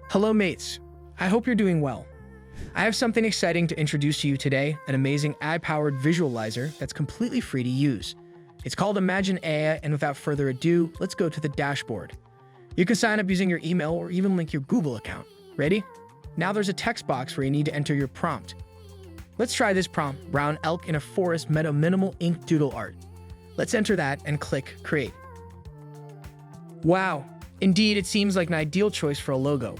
Hello mates, I hope you're doing well. I have something exciting to introduce to you today, an amazing AI-powered visualizer that's completely free to use. It's called Imagine AI, and without further ado, let's go to the dashboard. You can sign up using your email or even link your Google account. Ready? Now there's a text box where you need to enter your prompt. Let's try this prompt, brown elk in a forest meadow minimal ink doodle art. Let's enter that and click Create. Wow, indeed it seems like an ideal choice for a logo.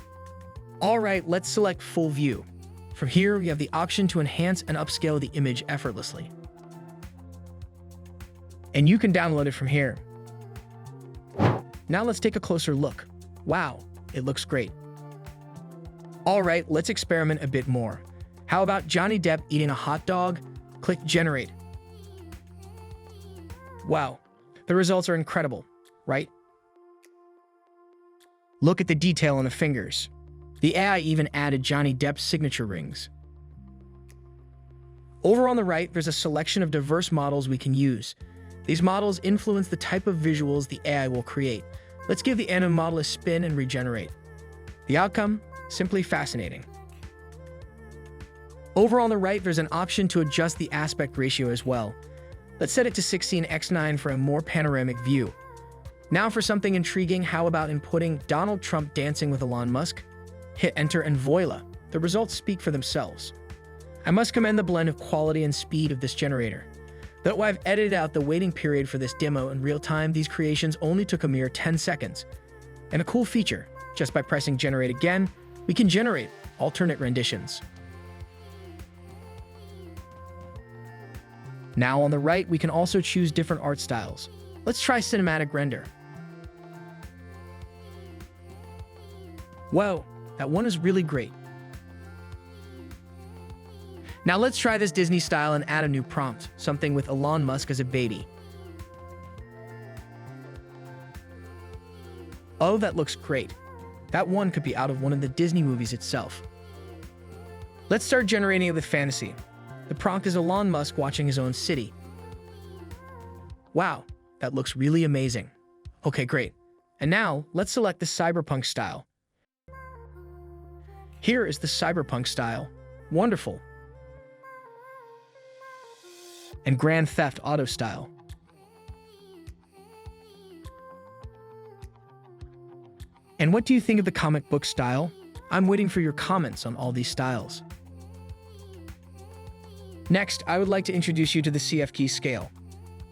Alright, let's select Full View. From here, we have the option to enhance and upscale the image effortlessly. And you can download it from here. Now let's take a closer look. Wow, it looks great. Alright, let's experiment a bit more. How about Johnny Depp eating a hot dog? Click Generate. Wow, the results are incredible, right? Look at the detail on the fingers. The AI even added Johnny Depp's signature rings. Over on the right, there's a selection of diverse models we can use. These models influence the type of visuals the AI will create. Let's give the anime model a spin and regenerate. The outcome? Simply fascinating. Over on the right, there's an option to adjust the aspect ratio as well. Let's set it to 16:9 for a more panoramic view. Now for something intriguing, how about inputting Donald Trump dancing with Elon Musk? Hit enter and voila, the results speak for themselves. I must commend the blend of quality and speed of this generator. Though I've edited out the waiting period for this demo in real time, these creations only took a mere 10 seconds. And a cool feature, just by pressing generate again, we can generate alternate renditions. Now on the right, we can also choose different art styles. Let's try cinematic render. Whoa, that one is really great. Now let's try this Disney style and add a new prompt, something with Elon Musk as a baby. Oh, that looks great. That one could be out of one of the Disney movies itself. Let's start generating it with fantasy. The prompt is Elon Musk watching his own city. Wow, that looks really amazing. Okay, great. And now, let's select the cyberpunk style. Here is the cyberpunk style. Wonderful. And Grand Theft Auto style. And what do you think of the comic book style? I'm waiting for your comments on all these styles. Next, I would like to introduce you to the CF key scale.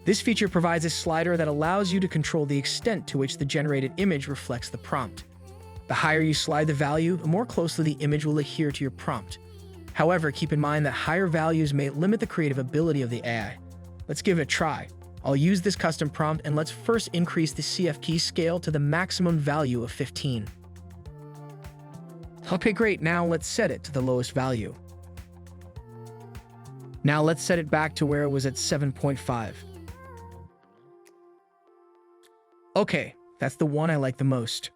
This feature provides a slider that allows you to control the extent to which the generated image reflects the prompt. The higher you slide the value, the more closely the image will adhere to your prompt. However, keep in mind that higher values may limit the creative ability of the AI. Let's give it a try. I'll use this custom prompt, and let's first increase the CF key scale to the maximum value of 15. Okay, great. Now let's set it to the lowest value. Now let's set it back to where it was at 7.5. Okay, that's the one I like the most.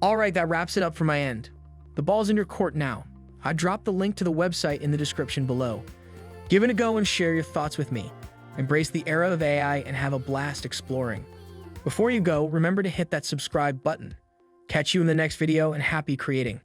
Alright, that wraps it up for my end. The ball's in your court now. I dropped the link to the website in the description below. Give it a go and share your thoughts with me. Embrace the era of AI and have a blast exploring. Before you go, remember to hit that subscribe button. Catch you in the next video and happy creating.